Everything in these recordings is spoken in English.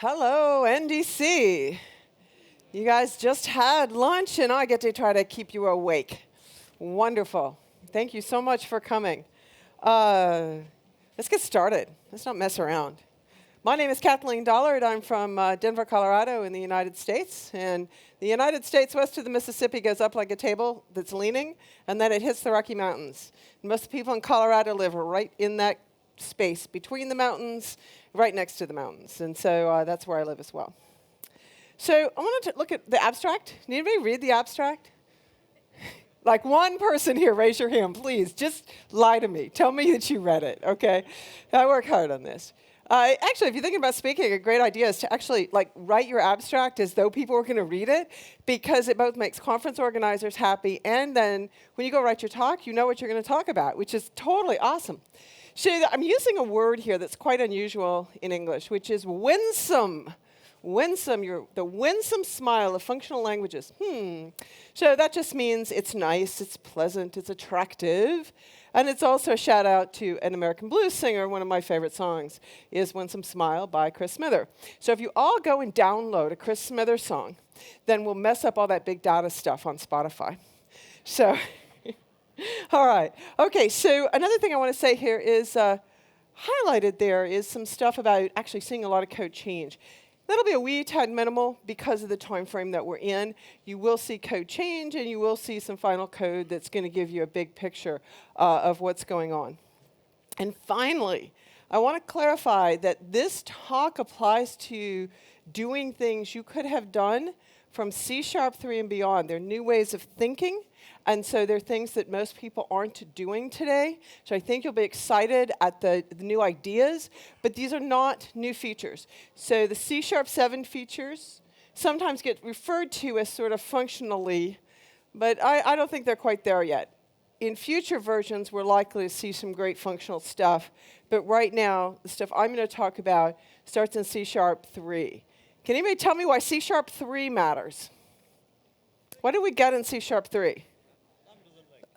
Hello, NDC. You guys just had lunch, and I get to try to keep you awake. Wonderful. Thank you so much for coming. Let's get started. Let's not mess around. My name is Kathleen. I'm from Denver, Colorado in the United States. And the United States west of the Mississippi goes up like a table that's leaning, and then it hits the Rocky Mountains. And most people in Colorado live right in that space between the mountains, right next to the mountains. And so that's where I live as well. So I wanted to look at the abstract. Did anybody read the abstract? Like one person here, raise your hand, please. Just lie to me. Tell me that you read it, okay? I work hard on this. Actually, if you're thinking about speaking, a great idea is to actually write your abstract as though people are going to read it, because it both makes conference organizers happy, and then when you go write your talk, you know what you're going to talk about, which is totally awesome. So I'm using a word here that's quite unusual in English, which is winsome. Winsome, the winsome smile of functional languages. So that just means it's nice, it's pleasant, it's attractive. And it's also a shout out to an American blues singer. One of my favorite songs is Winsome Smile by Chris Smither. So if you all go and download a Chris Smither song, then we'll mess up all that big data stuff on Spotify. So, all right. Okay, so another thing I want to say here is highlighted there is some stuff about actually seeing a lot of code change. That'll be a wee tad minimal because of the time frame that we're in. You will see code change, and you will see some final code that's going to give you a big picture of what's going on. And finally, I want to clarify that this talk applies to doing things you could have done from C#3 and beyond. They're new ways of thinking, and so they're things that most people aren't doing today. So I think you'll be excited at the new ideas, but these are not new features. So the C#7 features sometimes get referred to as sort of functionally, but I don't think they're quite there yet. In future versions, we're likely to see some great functional stuff, but right now, the stuff I'm going to talk about starts in C#3. Can anybody tell me why C#3 matters? What do we get in C#3?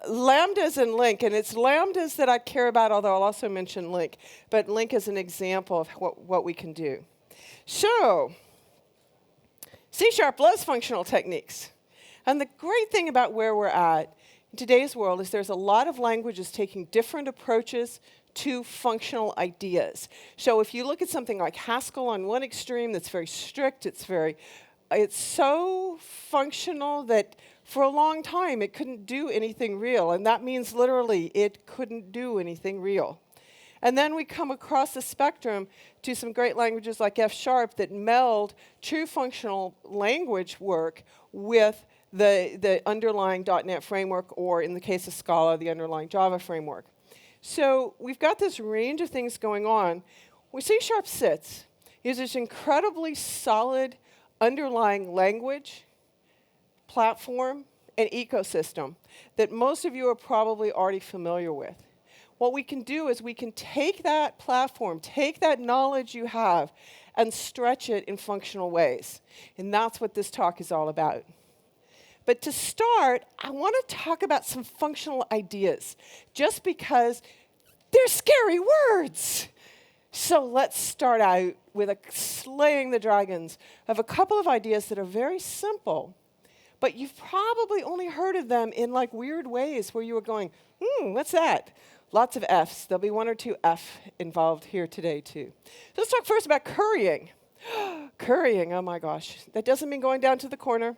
Lambdas and link, and it's lambdas that I care about, although I'll also mention link. But link is an example of what we can do. So, C# loves functional techniques. And the great thing about where we're at in today's world is there's a lot of languages taking different approaches to functional ideas. So if you look at something like Haskell on one extreme that's very strict, it's so functional that for a long time it couldn't do anything real, and that means literally it couldn't do anything real. And then we come across the spectrum to some great languages like F# that meld true functional language work with the underlying .NET framework, or in the case of Scala, the underlying Java framework. So we've got this range of things going on. Where C# sits is this incredibly solid underlying language, platform, and ecosystem that most of you are probably already familiar with. What we can do is we can take that platform, take that knowledge you have, and stretch it in functional ways. And that's what this talk is all about. But to start, I want to talk about some functional ideas, just because they're scary words. So let's start out with slaying the dragons of a couple of ideas that are very simple, but you've probably only heard of them in weird ways where you were going, what's that? Lots of F's. There'll be one or two F involved here today, too. So let's talk first about currying. Currying, oh my gosh. That doesn't mean going down to the corner.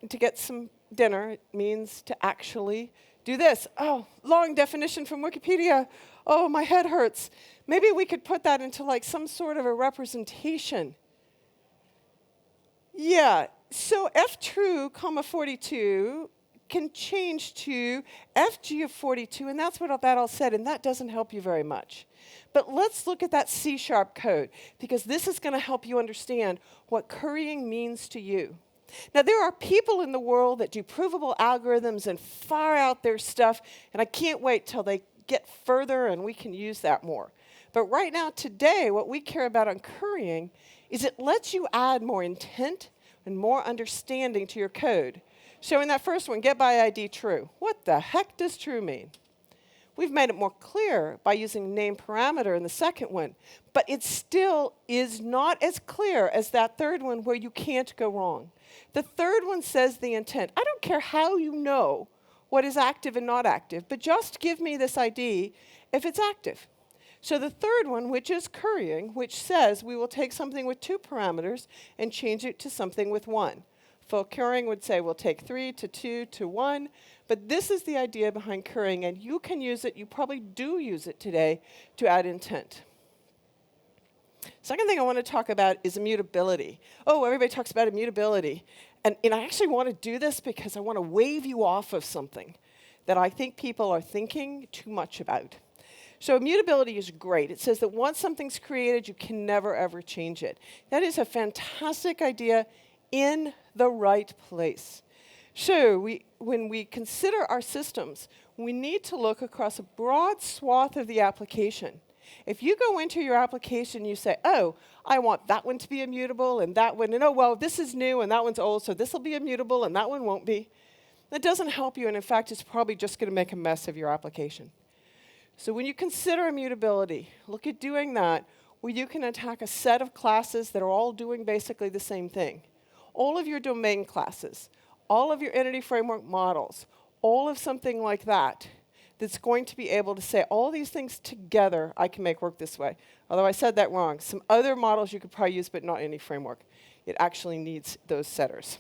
To get some dinner, it means to actually do this. Oh, long definition from Wikipedia. Oh, my head hurts. Maybe we could put that into some sort of a representation. Yeah, so ftrue, 42 can change to fg of 42, and that's what that all said, and that doesn't help you very much. But let's look at that C# code, because this is going to help you understand what currying means to you. Now, there are people in the world that do provable algorithms and far out their stuff, and I can't wait till they get further and we can use that more. But right now, today, what we care about on currying is it lets you add more intent and more understanding to your code. So in that first one, get by ID true. What the heck does true mean? We've made it more clear by using name parameter in the second one, but it still is not as clear as that third one where you can't go wrong. The third one says the intent. I don't care how you know what is active and not active, but just give me this ID if it's active. So the third one, which is currying, which says we will take something with 2 parameters and change it to something with 1. Full currying would say we'll take 3 to 2 to 1, but this is the idea behind currying, and you can use it, you probably do use it today, to add intent. Second thing I want to talk about is immutability. Oh, everybody talks about immutability. And I actually want to do this because I want to wave you off of something that I think people are thinking too much about. So immutability is great. It says that once something's created, you can never, ever change it. That is a fantastic idea in the right place. So when we consider our systems, we need to look across a broad swath of the application. If you go into your application, you say, oh, I want that one to be immutable and that one, and oh, well, this is new and that one's old, so this will be immutable and that one won't be. That doesn't help you, and in fact, it's probably just going to make a mess of your application. So when you consider immutability, look at doing that where you can attack a set of classes that are all doing basically the same thing. All of your domain classes, all of your entity framework models, all of something like that, that's going to be able to say all these things together I can make work this way. Although I said that wrong. Some other models you could probably use, but not any framework. It actually needs those setters.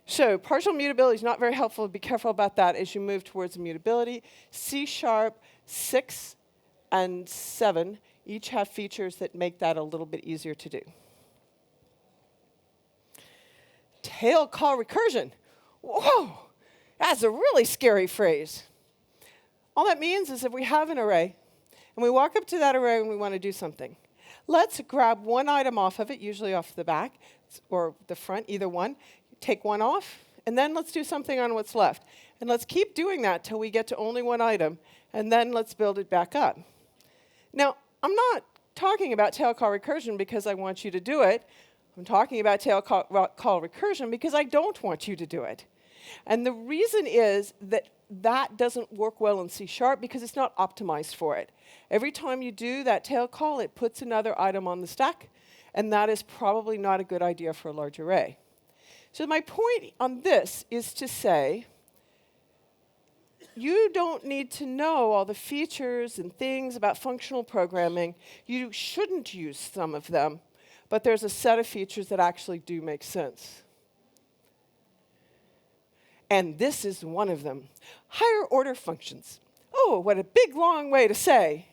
So partial immutability is not very helpful. Be careful about that as you move towards immutability. C# 6 and 7 each have features that make that a little bit easier to do. Tailcall recursion. Whoa, that's a really scary phrase. All that means is if we have an array, and we walk up to that array and we want to do something, let's grab one item off of it, usually off the back or the front, either one. Take one off, and then let's do something on what's left. And let's keep doing that till we get to only one item, and then let's build it back up. Now, I'm not talking about tailcall recursion because I want you to do it. I'm talking about tailcall recursion because I don't want you to do it. And the reason is that that doesn't work well in C# because it's not optimized for it. Every time you do that tail call, it puts another item on the stack, and that is probably not a good idea for a large array. So my point on this is to say, you don't need to know all the features and things about functional programming. You shouldn't use some of them, but there's a set of features that actually do make sense. And this is one of them. Higher order functions. Oh, what a big, long way to say.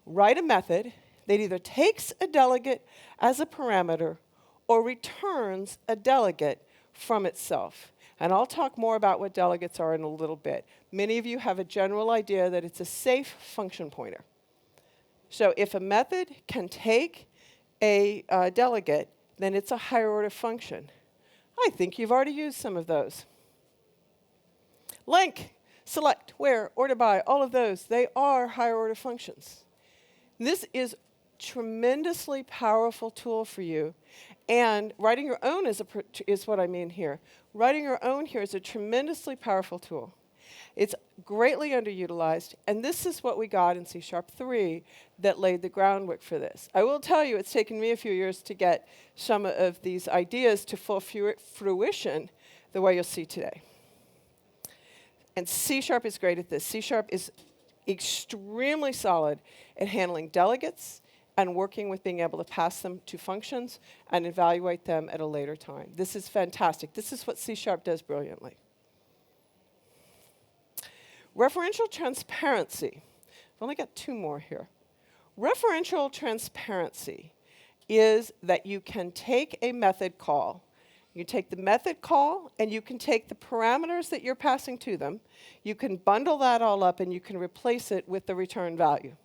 Write a method that either takes a delegate as a parameter or returns a delegate from itself. And I'll talk more about what delegates are in a little bit. Many of you have a general idea that it's a safe function pointer. So if a method can take a delegate, then it's a higher order function. I think you've already used some of those. Link, select, where, order by, all of those, they are higher order functions. This is a tremendously powerful tool for you. And writing your own is what I mean here. Writing your own here is a tremendously powerful tool. It's greatly underutilized, and this is what we got in C#3 that laid the groundwork for this. I will tell you, it's taken me a few years to get some of these ideas to full fruition the way you'll see today. And C# is great at this. C# is extremely solid at handling delegates and working with being able to pass them to functions and evaluate them at a later time. This is fantastic. This is what C# does brilliantly. Referential transparency. I've only got 2 more here. Referential transparency is that you can take a method call. You take the method call, and you can take the parameters that you're passing to them. You can bundle that all up, and you can replace it with the return value.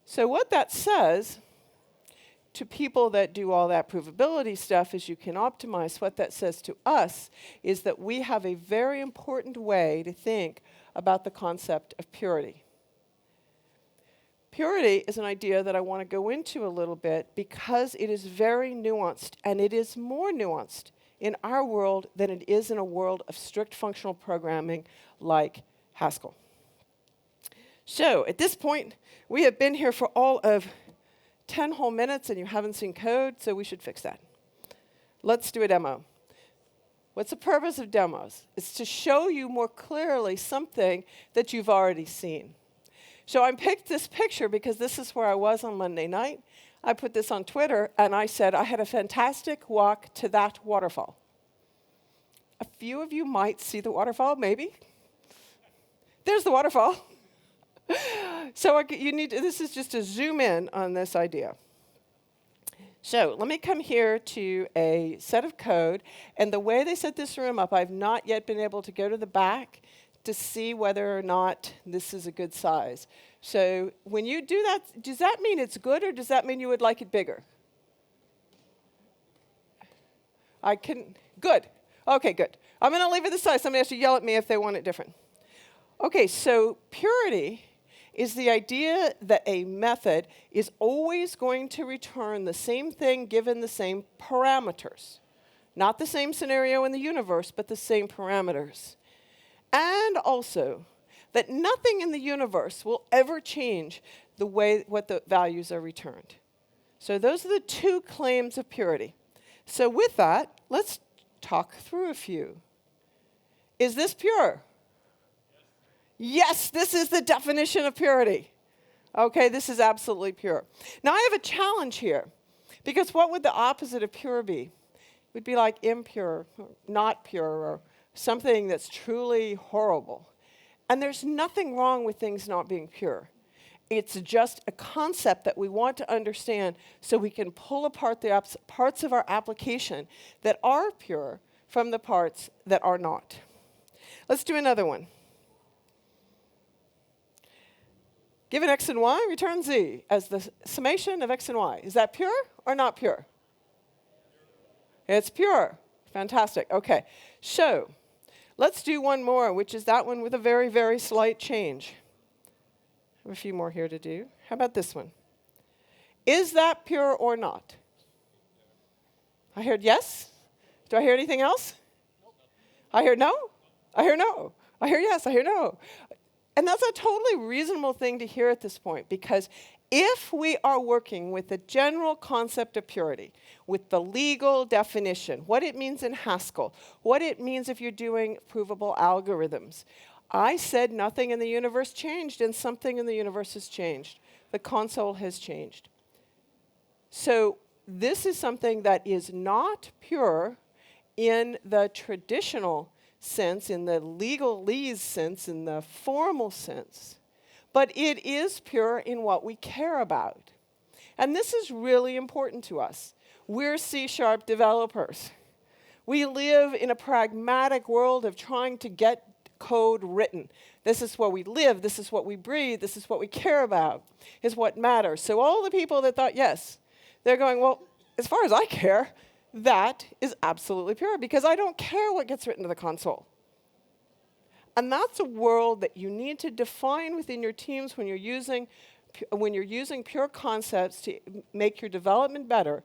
So what that says to people that do all that provability stuff is you can optimize. What that says to us is that we have a very important way to think about the concept of purity. Purity is an idea that I want to go into a little bit because it is very nuanced, and it is more nuanced in our world than it is in a world of strict functional programming like Haskell. So at this point, we have been here for all of 10 whole minutes, and you haven't seen code, so we should fix that. Let's do a demo. What's the purpose of demos? It's to show you more clearly something that you've already seen. So I picked this picture because this is where I was on Monday night. I put this on Twitter, and I said I had a fantastic walk to that waterfall. A few of you might see the waterfall, maybe. There's the waterfall. So this is just to zoom in on this idea. So let me come here to a set of code, and the way they set this room up, I've not yet been able to go to the back to see whether or not this is a good size. So when you do that, does that mean it's good, or does that mean you would like it bigger? Good. Okay, good. I'm going to leave it this size. Somebody has to yell at me if they want it different. Okay, so purity is the idea that a method is always going to return the same thing given the same parameters. Not the same scenario in the universe, but the same parameters. And also, that nothing in the universe will ever change the way what the values are returned. So those are the two claims of purity. So with that, let's talk through a few. Is this pure? Yes, this is the definition of purity. Okay, this is absolutely pure. Now I have a challenge here, because what would the opposite of pure be? It would be like impure, or not pure, or something that's truly horrible. And there's nothing wrong with things not being pure. It's just a concept that we want to understand so we can pull apart the parts of our application that are pure from the parts that are not. Let's do another one. Given x and y, return z as the summation of x and y. Is that pure or not pure? It's pure. Fantastic. Okay. So let's do one more, which is that one with a very, very slight change. I have a few more here to do. How about this one? Is that pure or not? I heard yes. Do I hear anything else? I hear no. I hear no. I hear yes. I hear no. And that's a totally reasonable thing to hear at this point, because if we are working with the general concept of purity, with the legal definition, what it means in Haskell, what it means if you're doing provable algorithms, I said nothing in the universe changed, and something in the universe has changed. The console has changed. So this is something that is not pure in the traditional sense, in the legalese sense, in the formal sense, but it is pure in what we care about. And this is really important to us. We're C# developers. We live in a pragmatic world of trying to get code written. This is where we live, this is what we breathe, this is what we care about, is what matters. So all the people that thought yes, they're going, well, as far as I care, that is absolutely pure, because I don't care what gets written to the console. And that's a world that you need to define within your teams when you're using pure concepts to make your development better.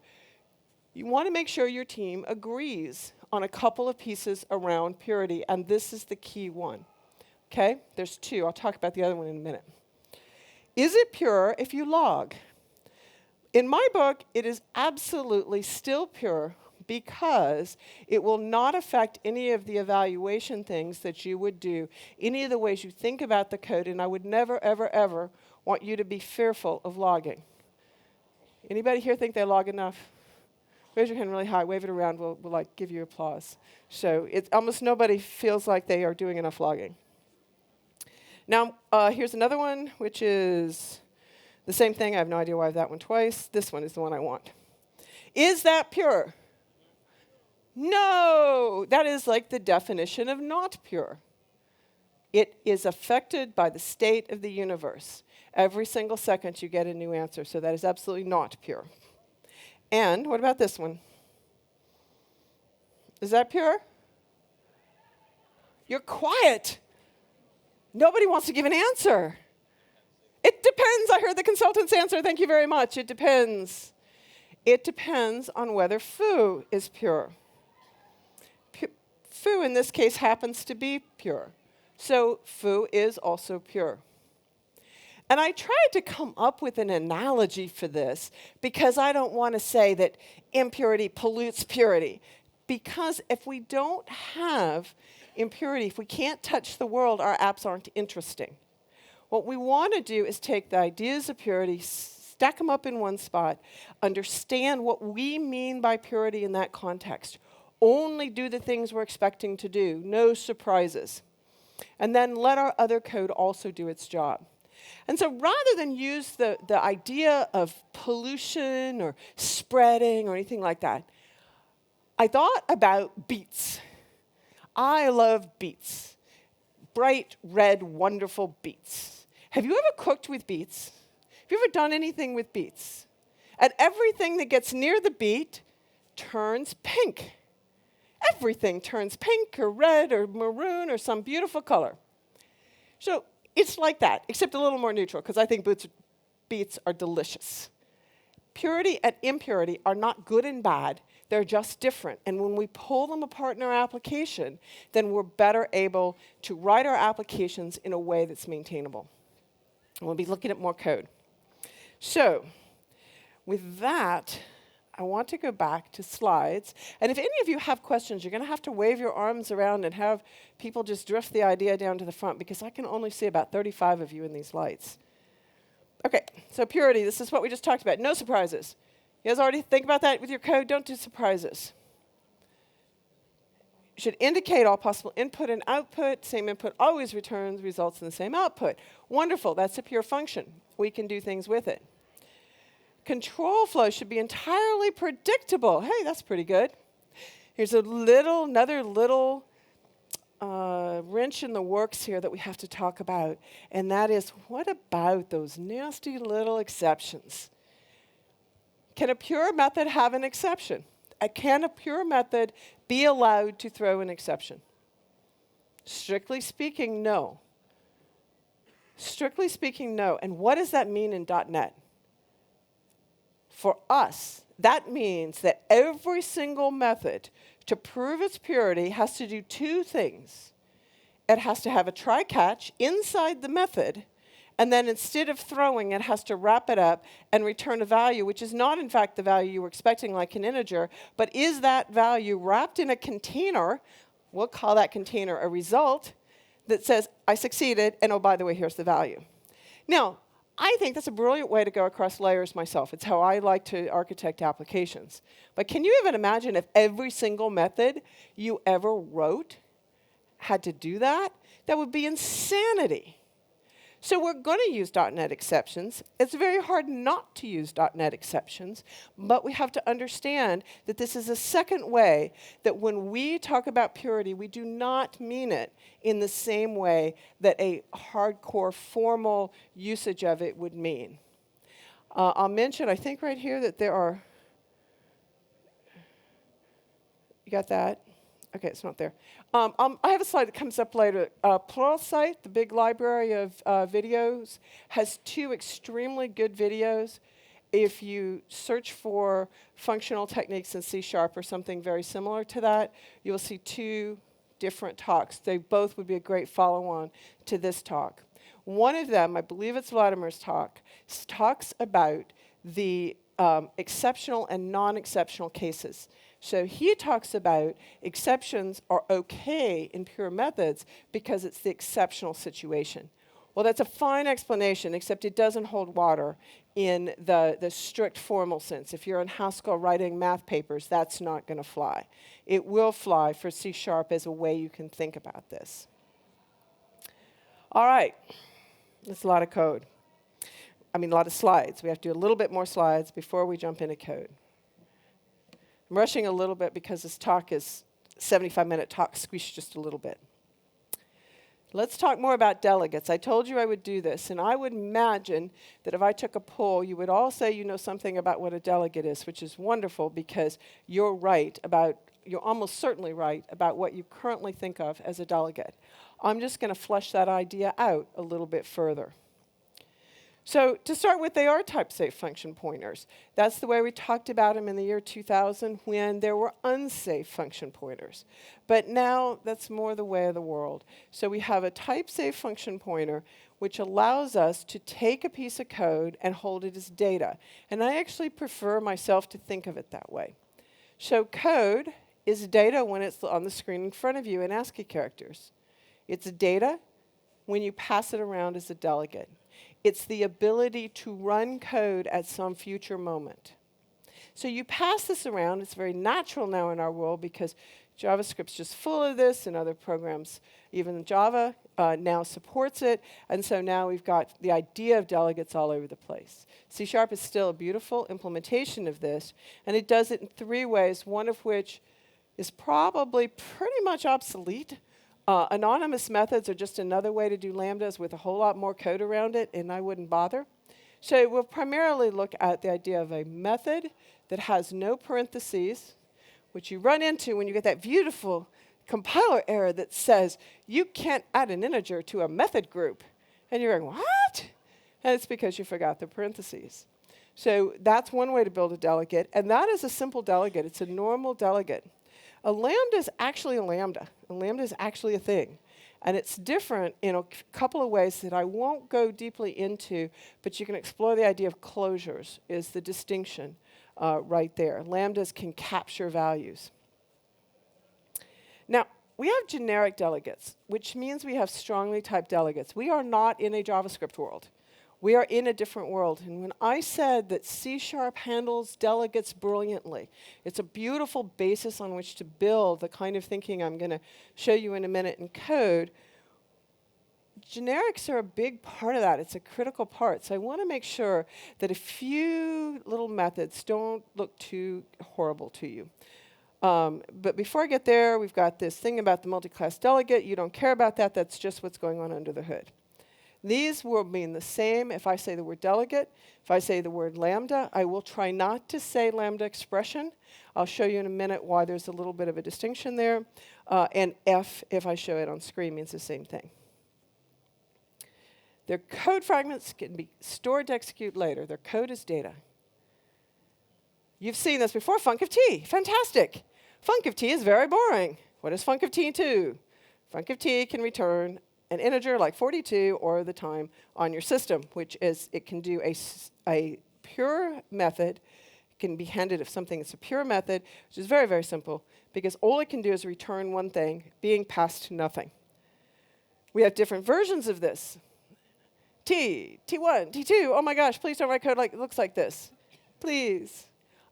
You want to make sure your team agrees on a couple of pieces around purity, and this is the key one. Okay? There's two. I'll talk about the other one in a minute. Is it pure if you log? In my book, it is absolutely still pure, because it will not affect any of the evaluation things that you would do, any of the ways you think about the code, and I would never, ever, ever want you to be fearful of logging. Anybody here think they log enough? Raise your hand really high, wave it around, we'll like give you applause. So almost nobody feels like they are doing enough logging. Now, here's another one, which is the same thing. I have no idea why I have that one twice. This one is the one I want. Is that pure? No, that is like the definition of not pure. It is affected by the state of the universe. Every single second you get a new answer, so that is absolutely not pure. And what about this one? Is that pure? You're quiet. Nobody wants to give an answer. It depends. I heard the consultant's answer. Thank you very much. It depends. It depends on whether foo is pure. Foo in this case happens to be pure. So foo is also pure. And I tried to come up with an analogy for this because I don't want to say that impurity pollutes purity. Because if we don't have impurity, if we can't touch the world, our apps aren't interesting. What we want to do is take the ideas of purity, stack them up in one spot, understand what we mean by purity in that context, only do the things we're expecting to do, no surprises, and then let our other code also do its job. And so rather than use the idea of pollution or spreading or anything like that, I thought about beets. I love beets. Bright, red, wonderful beets. Have you ever cooked with beets? Have you ever done anything with beets? And everything that gets near the beet turns pink. Everything turns pink or red or maroon or some beautiful color. So it's like that, except a little more neutral, because I think beets are delicious. Purity and impurity are not good and bad. They're just different. And when we pull them apart in our application, then we're better able to write our applications in a way that's maintainable. And we'll be looking at more code. So with that, I want to go back to slides. And if any of you have questions, you're going to have to wave your arms around and have people just drift the idea down to the front, because I can only see about 35 of you in these lights. OK, so purity, this is what we just talked about. No surprises. You guys already think about that with your code? Don't do surprises. You should indicate all possible input and output. Same input always returns results in the same output. Wonderful. That's a pure function. We can do things with it. Control flow should be entirely predictable. Hey, that's pretty good. Here's another little wrench in the works here that we have to talk about, and that is, what about those nasty little exceptions? Can a pure method have an exception? Can a pure method be allowed to throw an exception? Strictly speaking, no. Strictly speaking, no. And what does that mean in .NET? For us, that means that every single method, to prove its purity, has to do two things. It has to have a try-catch inside the method, and then instead of throwing, it has to wrap it up and return a value, which is not, in fact, the value you were expecting, like an integer, but is that value wrapped in a container. We'll call that container a result that says, I succeeded, and oh, by the way, here's the value. Now, I think that's a brilliant way to go across layers myself. It's how I like to architect applications. But can you even imagine if every single method you ever wrote had to do that? That would be insanity. So we're going to use .NET exceptions. It's very hard not to use .NET exceptions, but we have to understand that this is a second way that when we talk about purity, we do not mean it in the same way that a hardcore formal usage of it would mean. I'll mention, I think right here, that there are, you got that? OK, it's not there. I have a slide that comes up later. Pluralsight, the big library of videos, has two extremely good videos. If you search for functional techniques in C# or something very similar to that, you'll see two different talks. They both would be a great follow-on to this talk. One of them, I believe it's Vladimir's talk, talks about the exceptional and non-exceptional cases. So he talks about exceptions are OK in pure methods because it's the exceptional situation. Well, that's a fine explanation, except it doesn't hold water in the strict formal sense. If you're in Haskell writing math papers, that's not going to fly. It will fly for C# as a way you can think about this. All right. That's a lot of code. I mean, a lot of slides. We have to do a little bit more slides before we jump into code. I'm rushing a little bit because this talk is 75-minute talk, squeezed just a little bit. Let's talk more about delegates. I told you I would do this, and I would imagine that if I took a poll, you would all say you know something about what a delegate is, which is wonderful because you're almost certainly right about what you currently think of as a delegate. I'm just going to flesh that idea out a little bit further. So to start with, they are type-safe function pointers. That's the way we talked about them in the year 2000 when there were unsafe function pointers. But now that's more the way of the world. So we have a type-safe function pointer which allows us to take a piece of code and hold it as data. And I actually prefer myself to think of it that way. So code is data when it's on the screen in front of you in ASCII characters. It's data when you pass it around as a delegate. It's the ability to run code at some future moment. So you pass this around. It's very natural now in our world because JavaScript's just full of this, and other programs, even Java, now supports it. And so now we've got the idea of delegates all over the place. C# is still a beautiful implementation of this, and it does it in 3 ways, one of which is probably pretty much obsolete. Anonymous methods are just another way to do lambdas with a whole lot more code around it, and I wouldn't bother. So we'll primarily look at the idea of a method that has no parentheses, which you run into when you get that beautiful compiler error that says, you can't add an integer to a method group. And you're going, what? And it's because you forgot the parentheses. So that's one way to build a delegate, and that is a simple delegate. It's a normal delegate. A lambda is actually a lambda. A lambda is actually a thing. And it's different in a couple of ways that I won't go deeply into, but you can explore the idea of closures is the distinction right there. Lambdas can capture values. Now, we have generic delegates, which means we have strongly typed delegates. We are not in a JavaScript world. We are in a different world. And when I said that C# handles delegates brilliantly, it's a beautiful basis on which to build the kind of thinking I'm going to show you in a minute in code. Generics are a big part of that. It's a critical part. So I want to make sure that a few little methods don't look too horrible to you. But before I get there, we've got this thing about the multi-class delegate. You don't care about that. That's just what's going on under the hood. These will mean the same if I say the word delegate. If I say the word lambda, I will try not to say lambda expression. I'll show you in a minute why there's a little bit of a distinction there. And if I show it on screen, means the same thing. Their code fragments can be stored to execute later. Their code is data. You've seen this before, func of t. Fantastic. Func of t is very boring. What does func of t do? Func of t can return an integer like 42 or the time on your system, which is it can do a pure method. It can be handed if something is a pure method, which is very, very simple, because all it can do is return one thing, being passed to nothing. We have different versions of this. T1, T2, oh my gosh, please don't write code like it looks like this. Please.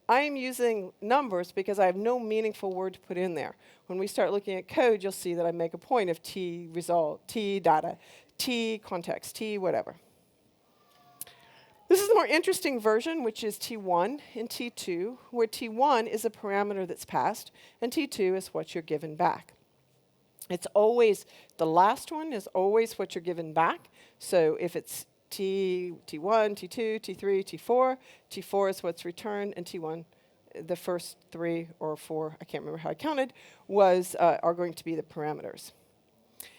I am using numbers because I have no meaningful word to put in there. When we start looking at code, you'll see that I make a point of T result, T data, T context, T whatever. This is the more interesting version, which is T1 and T2, where T1 is a parameter that's passed, and T2 is what you're given back. It's always, the last one is always what you're given back. So if it's T1, T2, T3, T4. T4 is what's returned, and T1, the first 3 or 4, I can't remember how I counted, are going to be the parameters.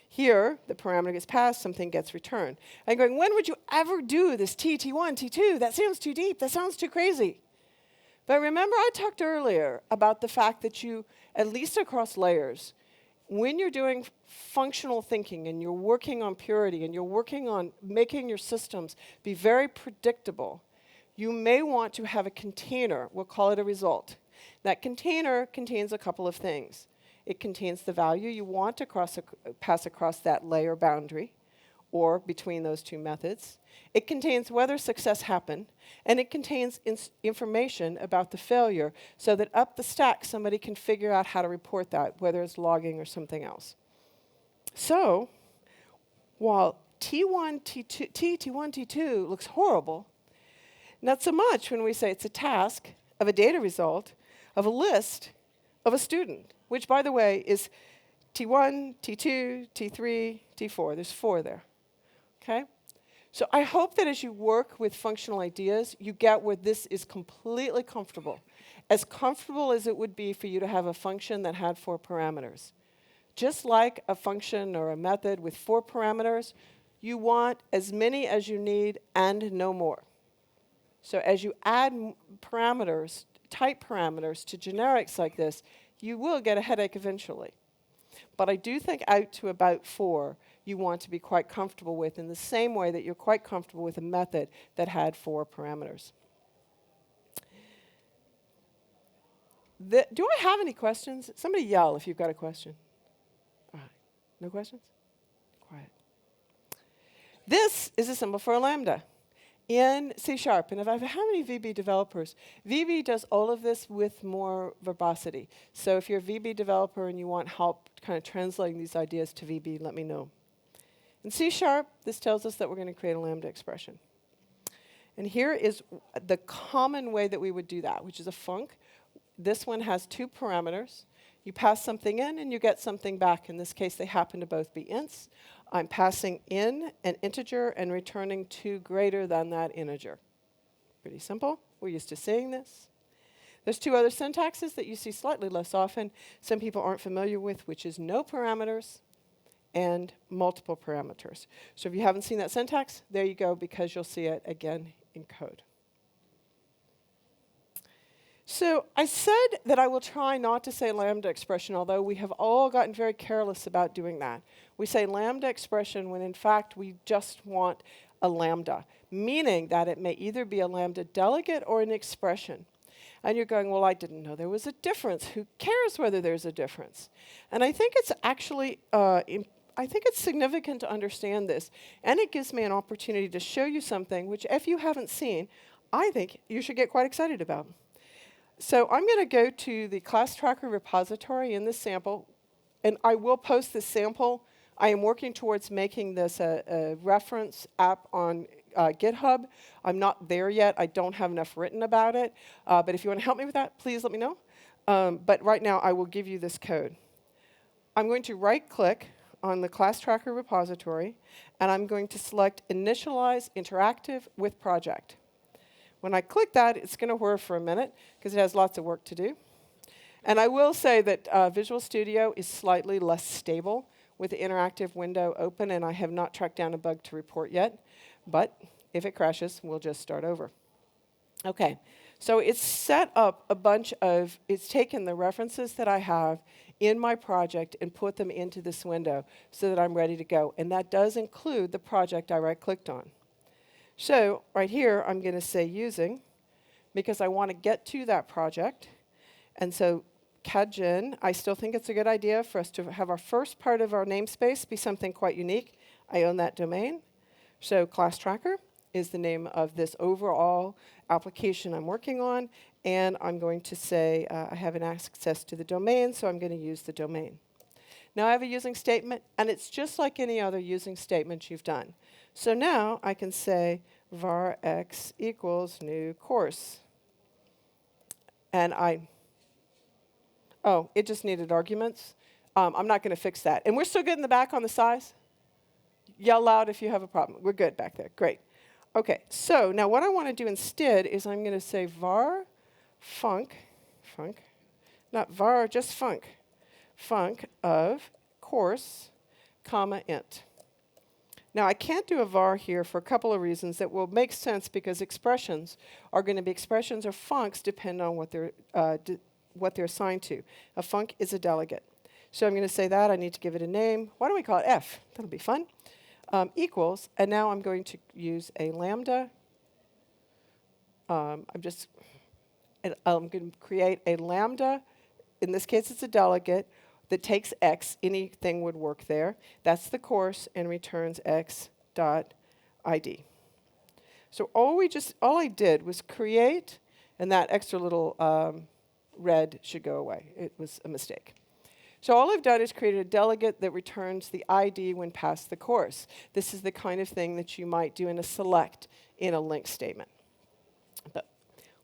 Here, the parameter gets passed, something gets returned. I'm going, when would you ever do this T1, T2? That sounds too deep. That sounds too crazy. But remember I talked earlier about the fact that you, at least across layers, when you're doing functional thinking and you're working on purity and you're working on making your systems be very predictable, you may want to have a container. We'll call it a result. That container contains a couple of things. It contains the value you want to pass across that layer boundary or between those two methods. It contains whether success happened, and it contains information about the failure so that up the stack somebody can figure out how to report that, whether it's logging or something else. So while T1, T2 looks horrible, not so much when we say it's a task of a data result of a list of a student, which, by the way, is T1, T2, T3, T4. There's 4 there. Okay? So I hope that as you work with functional ideas, you get where this is completely comfortable. As comfortable as it would be for you to have a function that had 4 parameters. Just like a function or a method with 4 parameters, you want as many as you need and no more. So as you add parameters, type parameters to generics like this, you will get a headache eventually. But I do think out to about 4, you want to be quite comfortable with in the same way that you're quite comfortable with a method that had 4 parameters. Do I have any questions? Somebody yell if you've got a question. All right. No questions? Quiet. This is a symbol for a lambda in C#. And if I have how many VB developers? VB does all of this with more verbosity. So if you're a VB developer and you want help kind of translating these ideas to VB, let me know. In C#, this tells us that we're going to create a lambda expression. And here is the common way that we would do that, which is a func. This one has 2 parameters. You pass something in and you get something back. In this case, they happen to both be ints. I'm passing in an integer and returning 2 greater than that integer. Pretty simple. We're used to seeing this. There's 2 other syntaxes that you see slightly less often, some people aren't familiar with, which is no parameters and multiple parameters. So if you haven't seen that syntax, there you go, because you'll see it again in code. So I said that I will try not to say lambda expression, although we have all gotten very careless about doing that. We say lambda expression when in fact we just want a lambda, meaning that it may either be a lambda delegate or an expression. And you're going, well, I didn't know there was a difference. Who cares whether there's a difference? And I think it's actually, I think it's significant to understand this. And it gives me an opportunity to show you something which, if you haven't seen, I think you should get quite excited about. So I'm going to go to the class tracker repository in this sample, and I will post this sample. I am working towards making this a reference app on GitHub. I'm not there yet. I don't have enough written about it. But if you want to help me with that, please let me know. But right now, I will give you this code. I'm going to right-click on the class tracker repository, and I'm going to select Initialize Interactive with Project. When I click that, it's going to whir for a minute, because it has lots of work to do. And I will say that Visual Studio is slightly less stable with the interactive window open, and I have not tracked down a bug to report yet. But if it crashes, we'll just start over. OK, so it's set up a bunch of, it's taken the references that I have in my project and put them into this window so that I'm ready to go. And that does include the project I right-clicked on. So right here, I'm going to say using, because I want to get to that project. And so cadgen, I still think it's a good idea for us to have our first part of our namespace be something quite unique. I own that domain. So class tracker is the name of this overall application I'm working on. And I'm going to say I have an access to the domain, so I'm going to use the domain. Now I have a using statement, and it's just like any other using statement you've done. So now I can say var x equals new course. And it just needed arguments. I'm not going to fix that. And we're still good in the back on the size? Yell loud if you have a problem. We're good back there. Great. OK, so now what I want to do instead is I'm going to say var func, not var, just func of course, comma int. Now, I can't do a var here for a couple of reasons that will make sense, because expressions are going to be expressions or funcs depending on what they're assigned to. A func is a delegate. So I'm going to say that. I need to give it a name. Why don't we call it f? That'll be fun. Equals. And now I'm going to use a lambda. I'm going to create a lambda. In this case, it's a delegate that takes x, anything would work there. That's the course, and returns x.id. So all I did was create, and that extra little red should go away. It was a mistake. So all I've done is created a delegate that returns the ID when passed the course. This is the kind of thing that you might do in a select in a link statement. But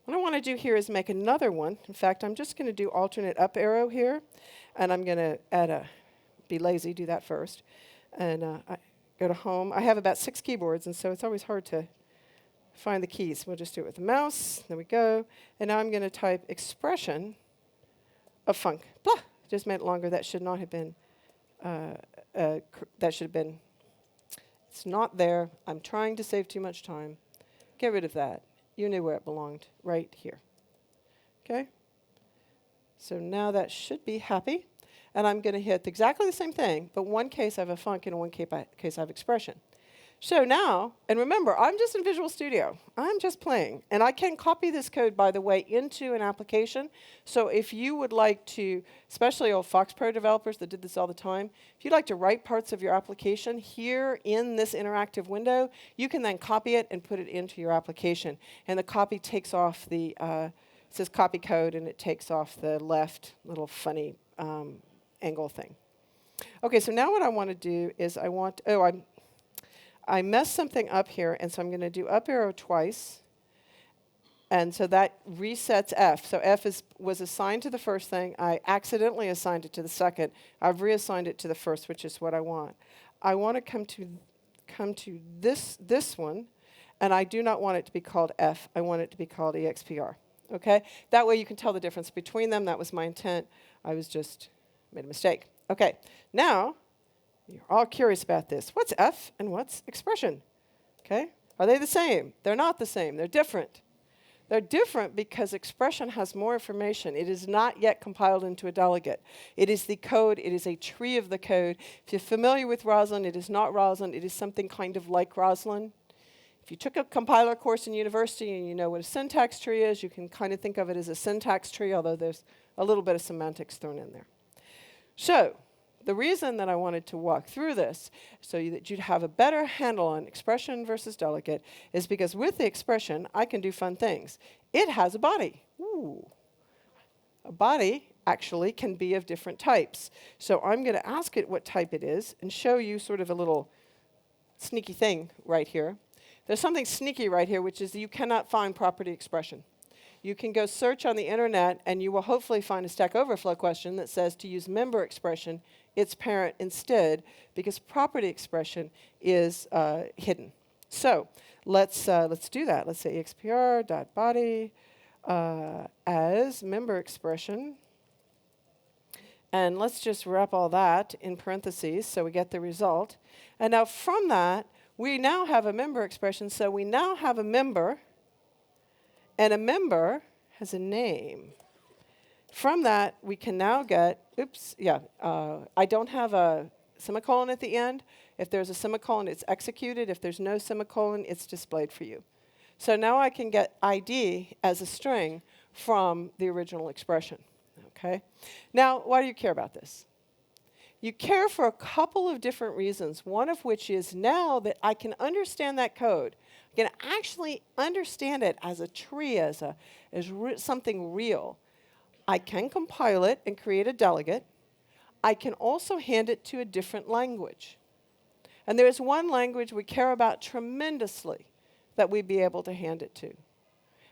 what I want to do here is make another one. In fact, I'm just going to do alternate up arrow here. And I'm going to be lazy, do that first. And I go to home. I have about 6 keyboards, and so it's always hard to find the keys. We'll just do it with the mouse. There we go. And now I'm going to type expression of func. Blah! Just made it longer. That should not have been, that should have been, it's not there. I'm trying to save too much time. Get rid of that. You knew where it belonged, right here. OK? So now that should be happy. and I'm going to hit exactly the same thing, but one case I have a func and in one case I have expression. So now, and remember, I'm just in Visual Studio. I'm just playing. And I can copy this code, by the way, into an application. So if you would like to, especially old Fox Pro developers that did this all the time, if you'd like to write parts of your application here in this interactive window, you can then copy it and put it into your application. And the copy takes off the, it says copy code, and it takes off the left little funny angle thing. OK, so now what I want to do is I messed something up here, and so I'm going to do up arrow twice. And so that resets F. So F was assigned to the first thing. I accidentally assigned it to the second. I've reassigned it to the first, which is what I want. I want to come to this one, and I do not want it to be called F. I want it to be called EXPR. Okay? That way you can tell the difference between them. That was my intent. I was just made a mistake. Okay. Now, you're all curious about this. What's F and what's expression? Okay? Are they the same? They're not the same. They're different. They're different because expression has more information. It is not yet compiled into a delegate. It is the code. It is a tree of the code. If you're familiar with Roslyn, it is not Roslyn. It is something kind of like Roslyn. If you took a compiler course in university and you know what a syntax tree is, you can kind of think of it as a syntax tree, although there's a little bit of semantics thrown in there. So, the reason that I wanted to walk through this, so that you'd have a better handle on expression versus delegate, is because with the expression, I can do fun things. It has a body. Ooh. A body actually can be of different types. So I'm going to ask it what type it is and show you sort of a little sneaky thing right here. There's something sneaky right here, which is that you cannot find property expression. You can go search on the internet, and you will hopefully find a Stack Overflow question that says to use member expression, its parent instead, because property expression is hidden. So let's do that. Let's say expr.body as member expression. And let's just wrap all that in parentheses so we get the result. And now from that, we now have a member expression. So we now have a member. And a member has a name. From that, we can now get, I don't have a semicolon at the end. If there's a semicolon, it's executed. If there's no semicolon, it's displayed for you. So now I can get ID as a string from the original expression. Okay? Now, why do you care about this? You care for a couple of different reasons, one of which is now that I can understand that code. I can actually understand it as a tree, as something real. I can compile it and create a delegate. I can also hand it to a different language. And there is one language we care about tremendously that we'd be able to hand it to,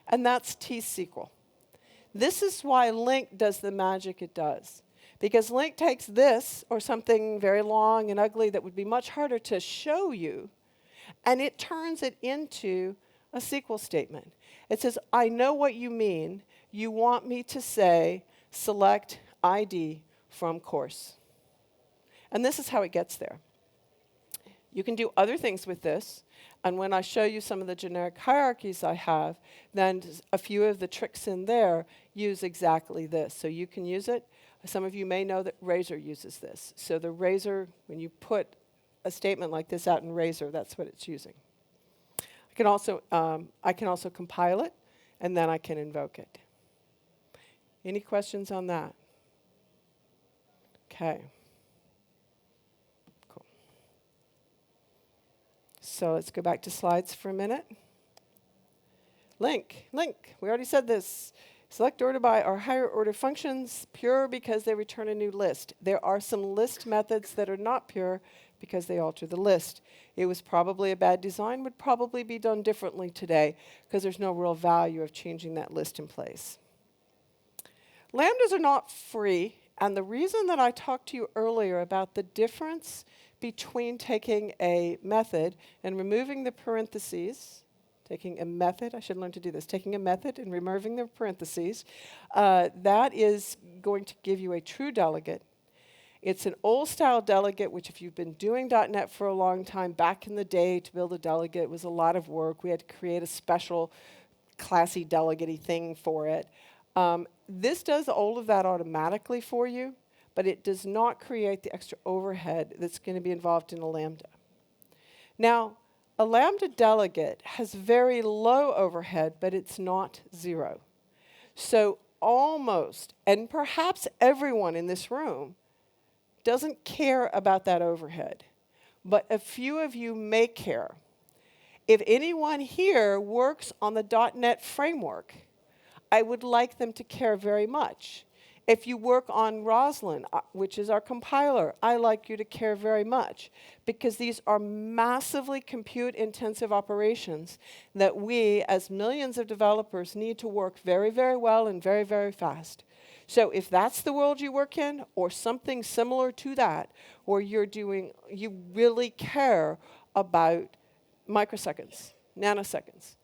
and that's T-SQL. This is why LINQ does the magic it does. Because LINQ takes this, or something very long and ugly that would be much harder to show you, and it turns it into a SQL statement. It says, I know what you mean. You want me to say, select ID from course. And this is how it gets there. You can do other things with this. And when I show you some of the generic hierarchies I have, then a few of the tricks in there use exactly this. So you can use it. Some of you may know that Razor uses this. So the Razor, when you put a statement like this out in Razor, that's what it's using. I can also compile it, and then I can invoke it. Any questions on that? Okay. Cool. So let's go back to slides for a minute. LINQ. We already said this. Select order by our higher order functions, pure because they return a new list. There are some list methods that are not pure because they alter the list. It was probably a bad design, would probably be done differently today because there's no real value of changing that list in place. Lambdas are not free, and the reason that I talked to you earlier about the difference between taking a method and removing the parentheses, taking a method, I should learn to do this, taking a method and removing the parentheses, that is going to give you a true delegate. It's an old-style delegate, which if you've been doing .NET for a long time, back in the day to build a delegate was a lot of work. We had to create a special classy delegate-y thing for it. This does all of that automatically for you, but it does not create the extra overhead that's going to be involved in a lambda. Now, a lambda delegate has very low overhead, but it's not 0. So almost, and perhaps everyone in this room, doesn't care about that overhead. But a few of you may care. If anyone here works on the .NET framework, I would like them to care very much. If you work on Roslyn, which is our compiler, I like you to care very much, because these are massively compute-intensive operations that we, as millions of developers, need to work very, very well and very, very fast. So if that's the world you work in, or something similar to that, where you really care about microseconds, nanoseconds.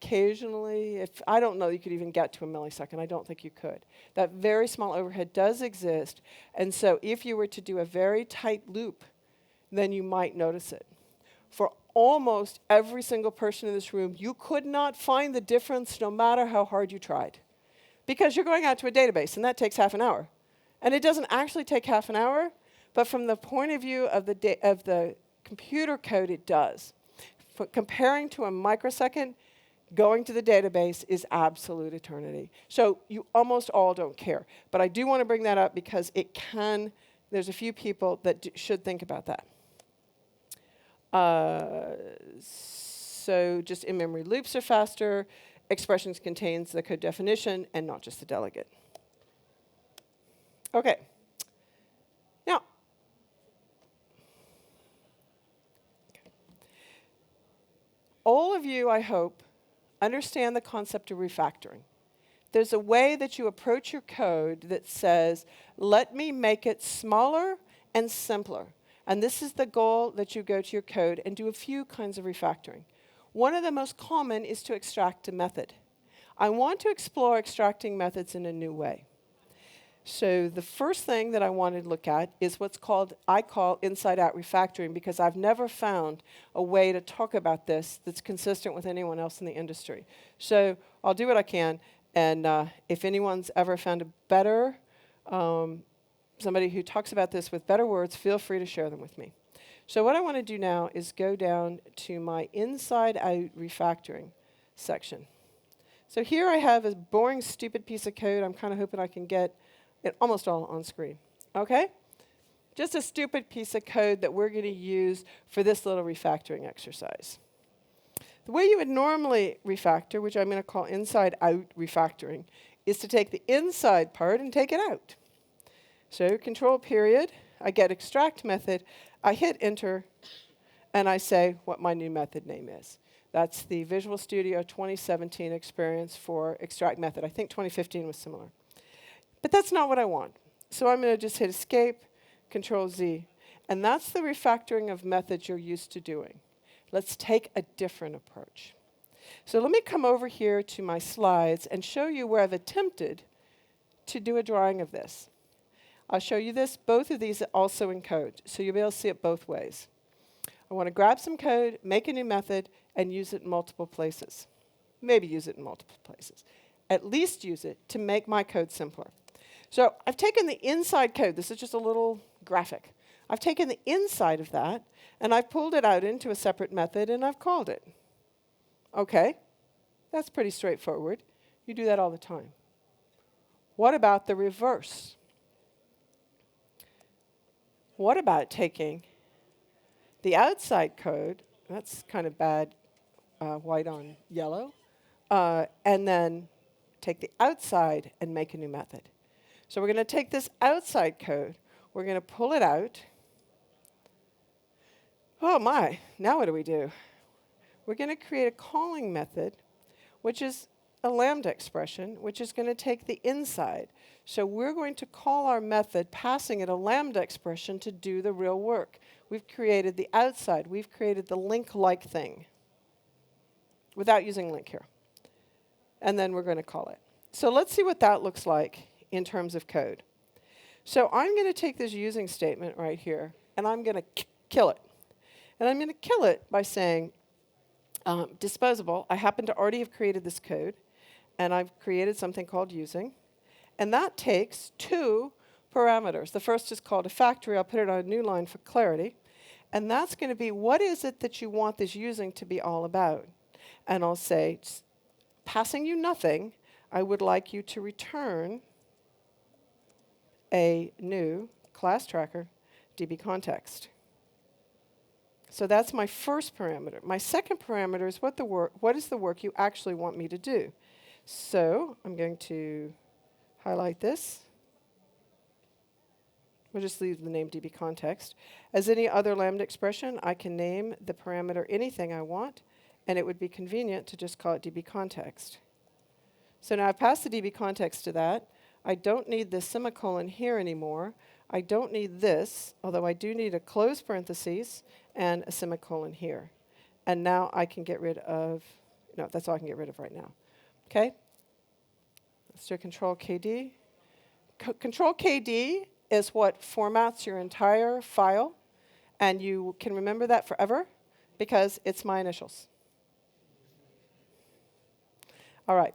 Occasionally, I don't know you could even get to a millisecond. I don't think you could. That very small overhead does exist. And so if you were to do a very tight loop, then you might notice it. For almost every single person in this room, you could not find the difference no matter how hard you tried. Because you're going out to a database, and that takes half an hour. And it doesn't actually take half an hour, but from the point of view of the computer code, it does. Comparing to a microsecond, going to the database is absolute eternity. So you almost all don't care. But I do want to bring that up because there's a few people that should think about that. So just in-memory loops are faster. Expressions contains the code definition and not just the delegate. Okay. Now, all of you, I hope, understand the concept of refactoring. There's a way that you approach your code that says, let me make it smaller and simpler. And this is the goal that you go to your code and do a few kinds of refactoring. One of the most common is to extract a method. I want to explore extracting methods in a new way. So the first thing that I want to look at is I call inside-out refactoring, because I've never found a way to talk about this that's consistent with anyone else in the industry. So I'll do what I can, and if anyone's ever found a better, somebody who talks about this with better words, feel free to share them with me. So what I want to do now is go down to my inside-out refactoring section. So here I have a boring, stupid piece of code. I'm kind of hoping I can get it almost all on screen. Okay? Just a stupid piece of code that we're going to use for this little refactoring exercise. The way you would normally refactor, which I'm going to call inside-out refactoring, is to take the inside part and take it out. So control period, I get extract method, I hit enter, and I say what my new method name is. That's the Visual Studio 2017 experience for extract method. I think 2015 was similar. But that's not what I want. So I'm going to just hit escape, control Z. And that's the refactoring of methods you're used to doing. Let's take a different approach. So let me come over here to my slides and show you where I've attempted to do a drawing of this. I'll show you this, both of these are also in code, so you'll be able to see it both ways. I want to grab some code, make a new method, and use it in multiple places. Maybe use it in multiple places. At least use it to make my code simpler. So I've taken the inside code. This is just a little graphic. I've taken the inside of that, and I've pulled it out into a separate method, and I've called it. Okay, that's pretty straightforward. You do that all the time. What about the reverse? What about taking the outside code, that's kind of bad, white on yellow, and then take the outside and make a new method. So we're going to take this outside code, we're going to pull it out. Oh my, now what do we do? We're going to create a calling method, which is a lambda expression, which is going to take the inside. So we're going to call our method, passing it a lambda expression to do the real work. We've created the outside. We've created the link-like thing without using link here. And then we're going to call it. So let's see what that looks like in terms of code. So I'm going to take this using statement right here, and I'm going to kill it. And I'm going to kill it by saying, disposable. I happen to already have created this code, and I've created something called using. And that takes 2 parameters. The first is called a factory. I'll put it on a new line for clarity. And that's going to be, what is it that you want this using to be all about? And I'll say, passing you nothing, I would like you to return a new class tracker DB context. So that's my first parameter. My second parameter is what is the work you actually want me to do? So I'm going to highlight this. We'll just leave the name DB context. As any other Lambda expression, I can name the parameter anything I want, and it would be convenient to just call it DB context. So now I've passed the DB context to that. I don't need this semicolon here anymore. I don't need this, although I do need a close parentheses and a semicolon here. And now I can get rid of, no, that's all I can get rid of right now. Okay? Let's do Control KD. Control KD is what formats your entire file, and you can remember that forever because it's my initials. All right.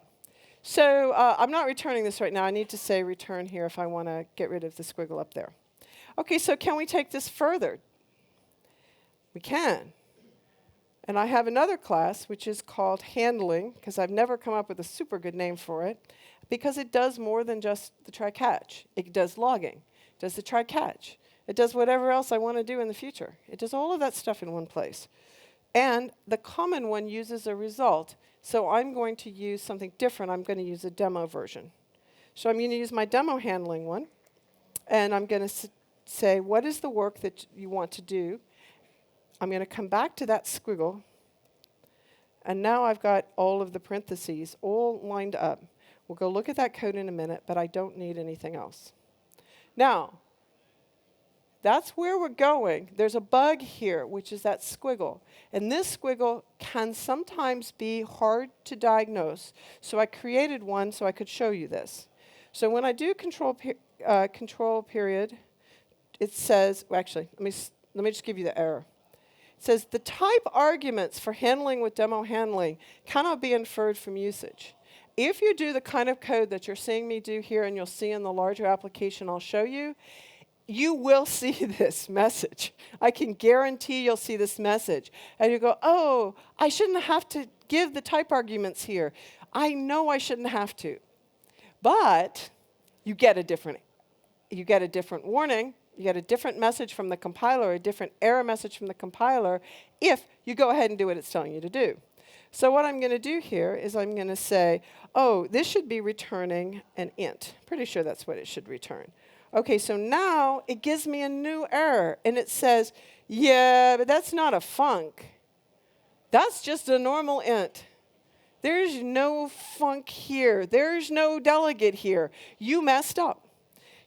So I'm not returning this right now. I need to say return here if I want to get rid of the squiggle up there. Okay, so can we take this further? We can. And I have another class which is called handling, because I've never come up with a super good name for it, because it does more than just the try-catch. It does logging. It does the try-catch. It does whatever else I want to do in the future. It does all of that stuff in one place. And the common one uses a result. So I'm going to use something different. I'm going to use a demo version. So I'm going to use my demo handling one. And I'm going to say, what is the work that you want to do? I'm going to come back to that squiggle. And now I've got all of the parentheses all lined up. We'll go look at that code in a minute, but I don't need anything else. Now, that's where we're going. There's a bug here, which is that squiggle. And this squiggle can sometimes be hard to diagnose. So I created one so I could show you this. So when I do control period, it says, well, actually, let me just give you the error. It says the type arguments for handling with demo handling cannot be inferred from usage. If you do the kind of code that you're seeing me do here, and you'll see in the larger application I'll show you, you will see this message. I can guarantee you'll see this message. And you go, oh, I shouldn't have to give the type arguments here. I know I shouldn't have to. But you get a different warning. You get a different message from the compiler, a different error message from the compiler, if you go ahead and do what it's telling you to do. So what I'm going to do here is I'm going to say, oh, this should be returning an int. Pretty sure that's what it should return. Okay, so now it gives me a new error, and it says, yeah, but that's not a func. That's just a normal int. There's no func here. There's no delegate here. You messed up.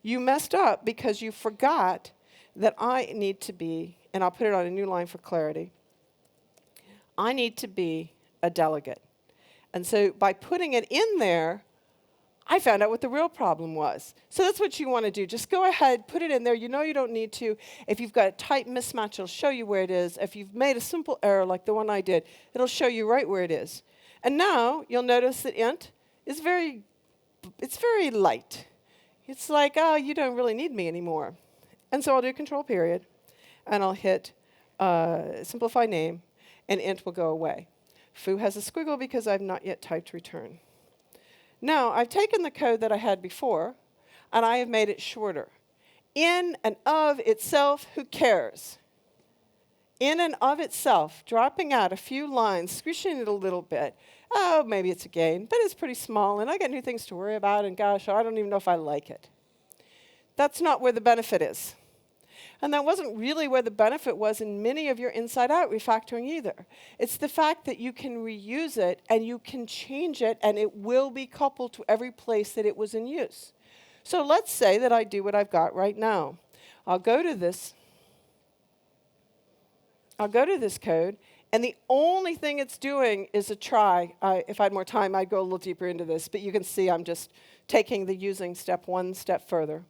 You messed up because you forgot that I need to be, and I'll put it on a new line for clarity, I need to be a delegate. And so by putting it in there, I found out what the real problem was. So that's what you want to do. Just go ahead, put it in there. You know you don't need to. If you've got a type mismatch, it'll show you where it is. If you've made a simple error like the one I did, it'll show you right where it is. And now you'll notice that int is very light. It's like, oh, you don't really need me anymore. And so I'll do control period, and I'll hit simplify name, and int will go away. Foo has a squiggle because I've not yet typed return. Now, I've taken the code that I had before, and I have made it shorter. In and of itself, who cares? In and of itself, dropping out a few lines, squishing it a little bit. Oh, maybe it's a gain, but it's pretty small, and I got new things to worry about, and gosh, I don't even know if I like it. That's not where the benefit is. And that wasn't really where the benefit was in many of your inside-out refactoring either. It's the fact that you can reuse it, and you can change it, and it will be coupled to every place that it was in use. So let's say that I do what I've got right now. I'll go to this code, and the only thing it's doing is a try. If I had more time, I'd go a little deeper into this, but you can see I'm just taking the using step one step further.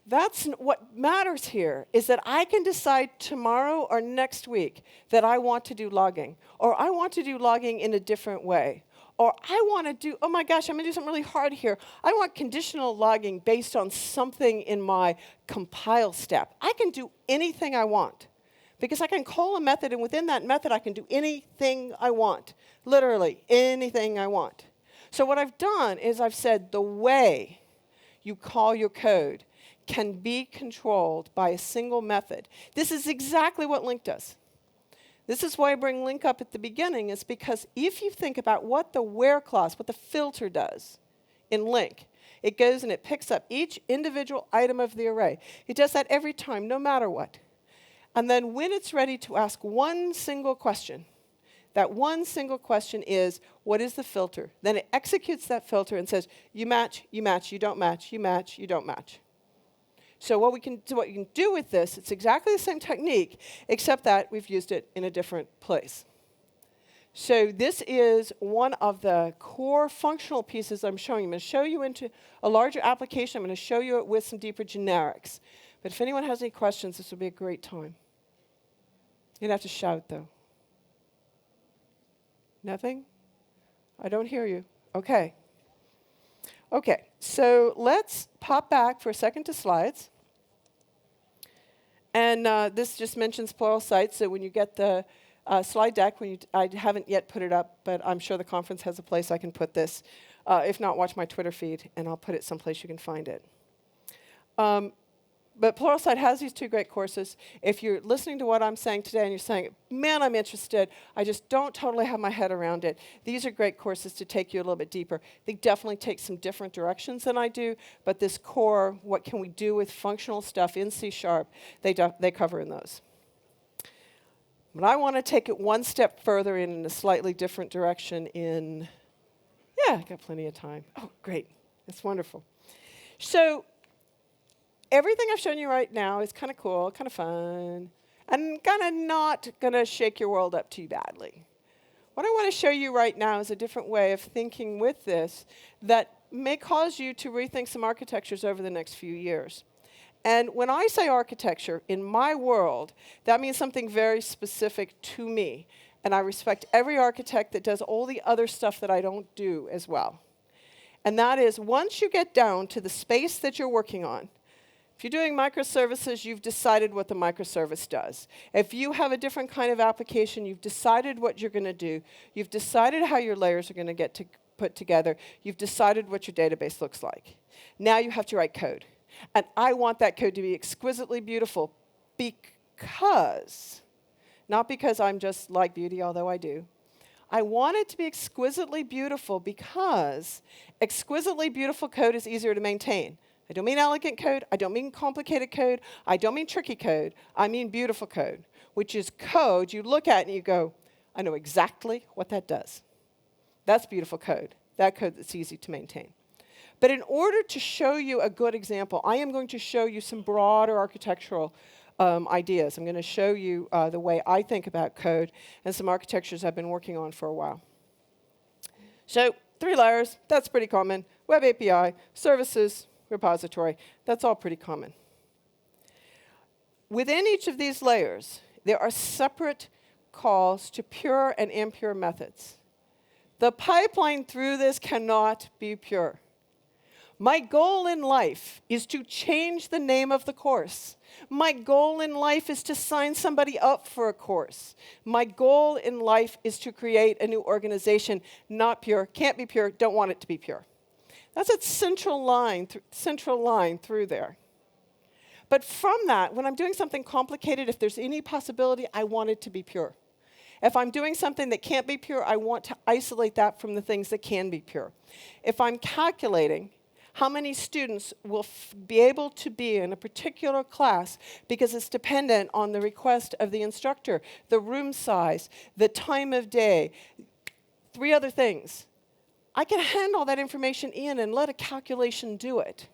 That's what matters here, is that I can decide tomorrow or next week that I want to do logging, or I want to do logging in a different way, Or I want to do, oh my gosh, I'm going to do something really hard here. I want conditional logging based on something in my compile step. I can do anything I want because I can call a method, and within that method, I can do anything I want. Literally, anything I want. So what I've done is I've said the way you call your code can be controlled by a single method. This is exactly what LINQ does. This is why I bring LINQ up at the beginning, is because if you think about what the where clause, what the filter does in LINQ, it goes and it picks up each individual item of the array. It does that every time, no matter what. And then when it's ready to ask one single question, that one single question is, what is the filter? Then it executes that filter and says, you match, you don't match, you match, you don't match. So what you can do with this, it's exactly the same technique, except that we've used it in a different place. So this is one of the core functional pieces I'm showing you. I'm going to show you into a larger application. I'm going to show you it with some deeper generics. But if anyone has any questions, this would be a great time. You'd have to shout, though. Nothing? I don't hear you. OK. OK, so let's pop back for a second to slides. And this just mentions Pluralsight, so when you get the slide deck, I haven't yet put it up, but I'm sure the conference has a place I can put this. If not, watch my Twitter feed, and I'll put it someplace you can find it. But Pluralsight has these two great courses. If you're listening to what I'm saying today and you're saying, man, I'm interested, I just don't totally have my head around it, these are great courses to take you a little bit deeper. They definitely take some different directions than I do, but this core, what can we do with functional stuff in C#, they cover in those. But I want to take it one step further in a slightly different direction in, yeah, I got plenty of time. Oh, great. That's wonderful. So everything I've shown you right now is kind of cool, kind of fun, and kind of not going to shake your world up too badly. What I want to show you right now is a different way of thinking with this that may cause you to rethink some architectures over the next few years. And when I say architecture, in my world, that means something very specific to me. And I respect every architect that does all the other stuff that I don't do as well. And that is, once you get down to the space that you're working on, if you're doing microservices, you've decided what the microservice does. If you have a different kind of application, you've decided what you're going to do. You've decided how your layers are going to get put together. You've decided what your database looks like. Now you have to write code. And I want that code to be exquisitely beautiful because, not because I'm just like beauty, although I do. I want it to be exquisitely beautiful because exquisitely beautiful code is easier to maintain. I don't mean elegant code. I don't mean complicated code. I don't mean tricky code. I mean beautiful code, which is code you look at and you go, I know exactly what that does. That's beautiful code, that code that's easy to maintain. But in order to show you a good example, I am going to show you some broader architectural ideas. I'm going to show you the way I think about code and some architectures I've been working on for a while. So 3 layers, that's pretty common. Web API, services, repository, that's all pretty common. Within each of these layers, there are separate calls to pure and impure methods. The pipeline through this cannot be pure. My goal in life is to change the name of the course. My goal in life is to sign somebody up for a course. My goal in life is to create a new organization. Not pure, can't be pure, don't want it to be pure. That's a central line through there. But from that, when I'm doing something complicated, if there's any possibility, I want it to be pure. If I'm doing something that can't be pure, I want to isolate that from the things that can be pure. If I'm calculating how many students will be able to be in a particular class because it's dependent on the request of the instructor, the room size, the time of day, 3 other things, I can hand all that information in and let a calculation do it.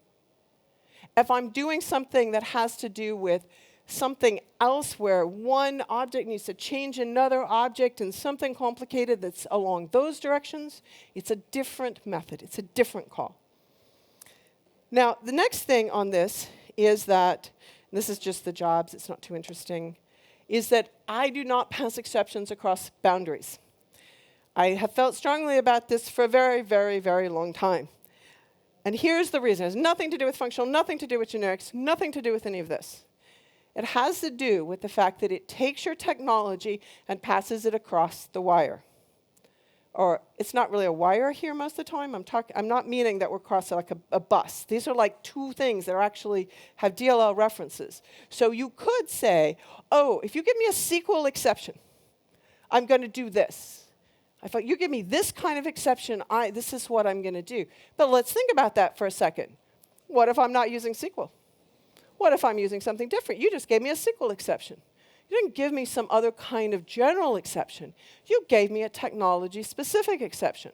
If I'm doing something that has to do with something else where one object needs to change another object and something complicated that's along those directions, it's a different method. It's a different call. Now, the next thing on this is that, and this is just the jobs, it's not too interesting, is that I do not pass exceptions across boundaries. I have felt strongly about this for a very, very, very long time. And here's the reason. It has nothing to do with functional, nothing to do with generics, nothing to do with any of this. It has to do with the fact that it takes your technology and passes it across the wire. Or it's not really a wire here most of the time. I'm not meaning that we're crossing like a bus. These are like two things that actually have DLL references. So you could say, oh, if you give me a SQL exception, I'm going to do this. If you give me this kind of exception, this is what I'm going to do. But let's think about that for a second. What if I'm not using SQL? What if I'm using something different? You just gave me a SQL exception. You didn't give me some other kind of general exception. You gave me a technology-specific exception.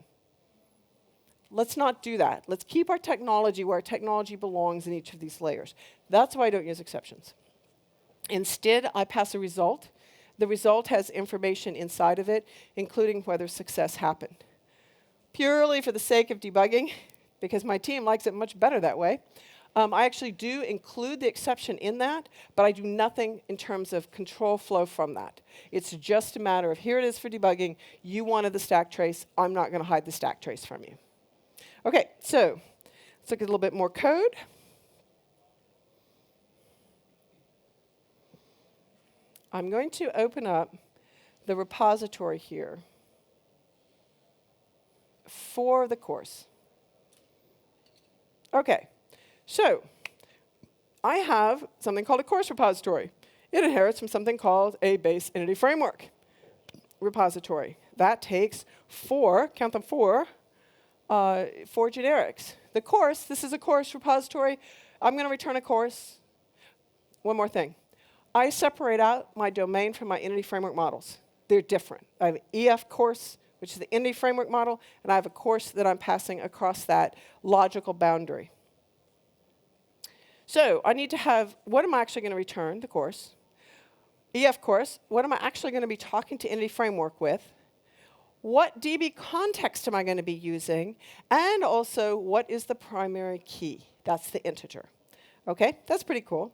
Let's not do that. Let's keep our technology where our technology belongs in each of these layers. That's why I don't use exceptions. Instead, I pass a result. The result has information inside of it, including whether success happened. Purely for the sake of debugging, because my team likes it much better that way, I actually do include the exception in that, but I do nothing in terms of control flow from that. It's just a matter of, here it is for debugging. You wanted the stack trace. I'm not going to hide the stack trace from you. OK, so let's look at a little bit more code. I'm going to open up the repository here for the course. OK. So I have something called a course repository. It inherits from something called a base entity framework repository. That takes count them four generics. The course, this is a course repository. I'm going to return a course. One more thing. I separate out my domain from my entity framework models. They're different. I have an EF course, which is the entity framework model, and I have a course that I'm passing across that logical boundary. So I need to have, what am I actually going to return? The course. EF course, what am I actually going to be talking to entity framework with? What DB context am I going to be using? And also, what is the primary key? That's the integer. OK, that's pretty cool.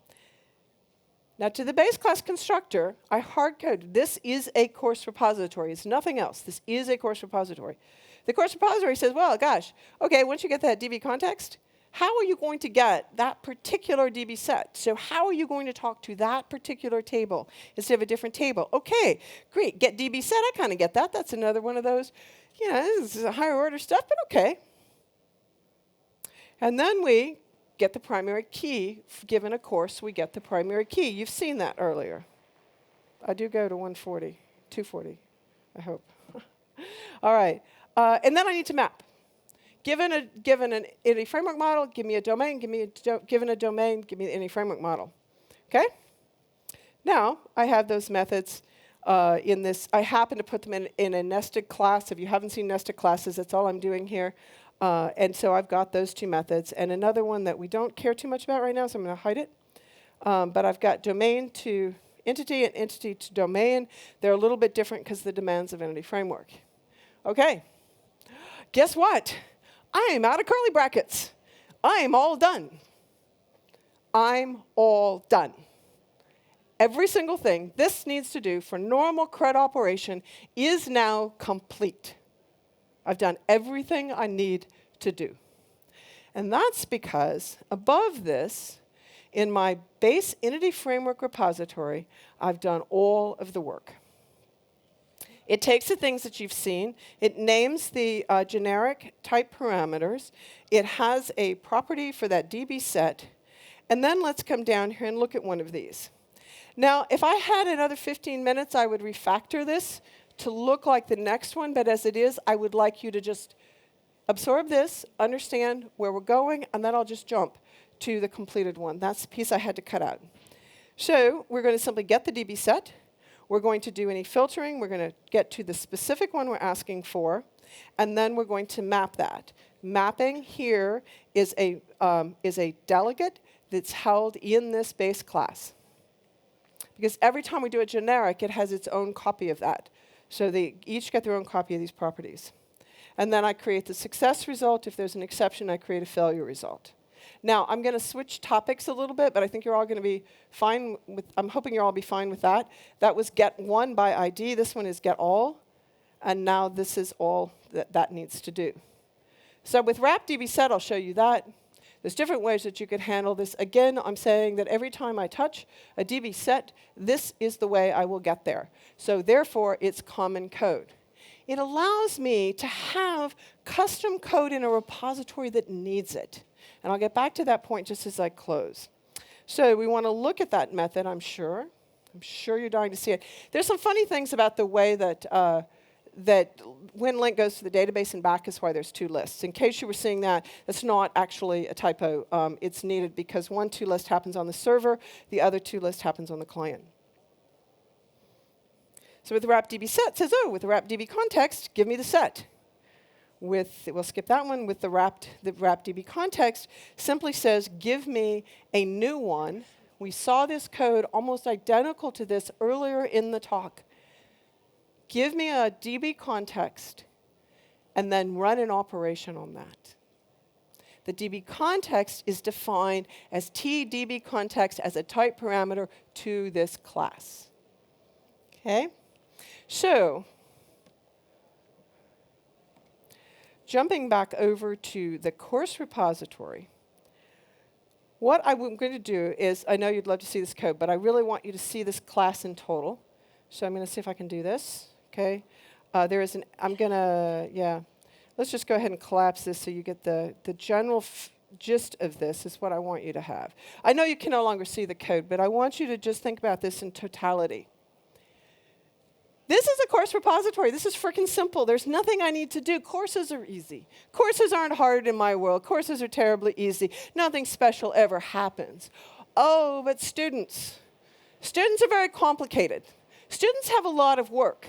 Now, to the base class constructor, I hard-coded. This is a course repository. It's nothing else. This is a course repository. The course repository says, well, gosh, OK, once you get that DB context, how are you going to get that particular DB set? So how are you going to talk to that particular table instead of a different table? OK, great. Get DB set. I kind of get that. That's another one of those, this is a higher order stuff, but OK. And then we get the primary key. Given a course, we get the primary key. You've seen that earlier. I do go to 140, 240, I hope. All right. And then I need to map. Given an entity framework model, give me a domain. Given a domain, give me the entity framework model. OK? Now, I have those methods in this. I happen to put them in a nested class. If you haven't seen nested classes, that's all I'm doing here. And so I've got those two methods. And another one that we don't care too much about right now, so I'm going to hide it. But I've got domain to entity and entity to domain. They're a little bit different because of the demands of entity framework. OK. Guess what? I am out of curly brackets. I am all done. I'm all done. Every single thing this needs to do for normal CRUD operation is now complete. I've done everything I need to do. And that's because above this, in my base entity framework repository, I've done all of the work. It takes the things that you've seen. It names the generic type parameters. It has a property for that DB set. And then let's come down here and look at one of these. Now, if I had another 15 minutes, I would refactor this to look like the next one. But as it is, I would like you to just absorb this, understand where we're going, and then I'll just jump to the completed one. That's the piece I had to cut out. So we're going to simply get the DB set. We're going to do any filtering. We're going to get to the specific one we're asking for. And then we're going to map that. Mapping here is a delegate that's held in this base class. Because every time we do a generic, it has its own copy of that. So they each get their own copy of these properties. And then I create the success result. If there's an exception, I create a failure result. Now, I'm going to switch topics a little bit, but I think you're all going to be fine with, I'm hoping you'll all be fine with that. That was get one by ID. This one is get all. And now this is all that needs to do. So with wrap db set, I'll show you that. There's different ways that you could handle this. Again, I'm saying that every time I touch a db set, this is the way I will get there. So therefore, it's common code. It allows me to have custom code in a repository that needs it. And I'll get back to that point just as I close. So we want to look at that method, I'm sure. I'm sure you're dying to see it. There's some funny things about the way that that when link goes to the database and back is why there's two lists. In case you were seeing that, that's not actually a typo. It's needed because one to-list happens on the server, the other to-list happens on the client. So with the wrap db set, it says, oh, with the wrap db context, give me the set. We'll skip that one. With the wrap db context, simply says, give me a new one. We saw this code almost identical to this earlier in the talk. Give me a db context, and then run an operation on that. The db context is defined as tdb context as a type parameter to this class. Okay? So, jumping back over to the course repository, what I'm going to do is, I know you'd love to see this code, but I really want you to see this class in total. So I'm going to see if I can do this. Okay, let's just go ahead and collapse this so you get the general gist of this is what I want you to have. I know you can no longer see the code, but I want you to just think about this in totality. This is a course repository. This is freaking simple. There's nothing I need to do. Courses are easy. Courses aren't hard in my world. Courses are terribly easy. Nothing special ever happens. Oh, but students. Students are very complicated. Students have a lot of work.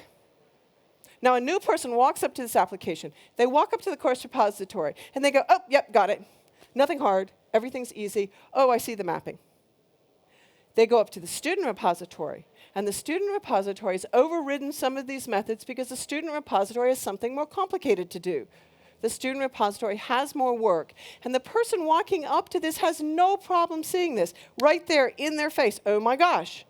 Now, a new person walks up to this application. They walk up to the course repository, and they go, oh, yep, got it. Nothing hard. Everything's easy. Oh, I see the mapping. They go up to the student repository, and the student repository has overridden some of these methods because the student repository has something more complicated to do. The student repository has more work, and the person walking up to this has no problem seeing this right there in their face. Oh, my gosh.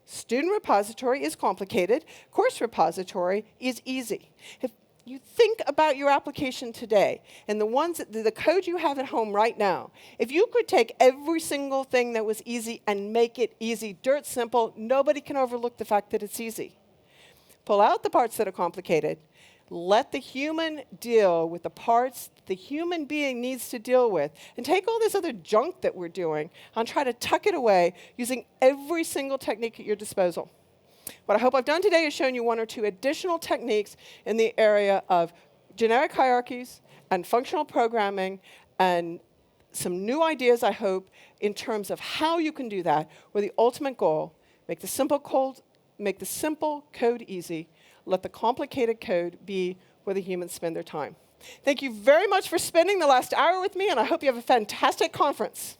Student repository is complicated. Course repository is easy. If you think about your application today and the code you have at home right now, if you could take every single thing that was easy and make it easy, dirt simple, nobody can overlook the fact that it's easy. Pull out the parts that are complicated. Let the human deal with the parts the human being needs to deal with, and take all this other junk that we're doing and try to tuck it away using every single technique at your disposal. What I hope I've done today is shown you one or two additional techniques in the area of generic hierarchies and functional programming, and some new ideas, I hope, in terms of how you can do that with the ultimate goal: make the simple code easy, let the complicated code be where the humans spend their time. Thank you very much for spending the last hour with me, and I hope you have a fantastic conference.